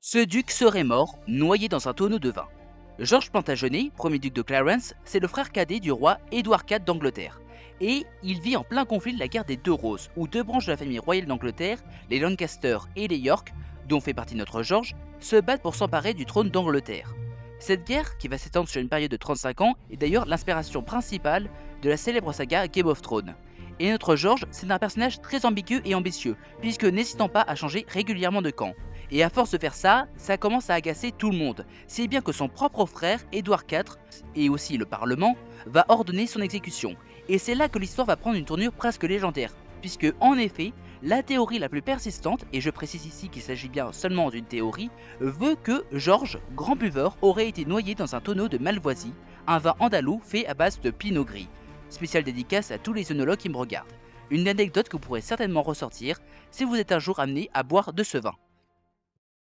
Ce duc serait mort, noyé dans un tonneau de vin. Georges Plantagenet, premier duc de Clarence, c'est le frère cadet du roi Édouard IV d'Angleterre. Et il vit en plein conflit de la guerre des Deux Roses, où deux branches de la famille royale d'Angleterre, les Lancaster et les York, dont fait partie notre Georges, se battent pour s'emparer du trône d'Angleterre. Cette guerre, qui va s'étendre sur une période de 35 ans, est d'ailleurs l'inspiration principale de la célèbre saga Game of Thrones. Et notre Georges, c'est un personnage très ambigu et ambitieux, puisque n'hésitant pas à changer régulièrement de camp. Et à force de faire ça, ça commence à agacer tout le monde, si bien que son propre frère, Édouard IV, et aussi le Parlement, va ordonner son exécution. Et c'est là que l'histoire va prendre une tournure presque légendaire, puisque en effet, la théorie la plus persistante, et je précise ici qu'il s'agit bien seulement d'une théorie, veut que Georges, grand buveur, aurait été noyé dans un tonneau de Malvoisie, un vin andalou fait à base de pinot gris. Spéciale dédicace à tous les œnologues qui me regardent. Une anecdote que vous pourrez certainement ressortir si vous êtes un jour amené à boire de ce vin.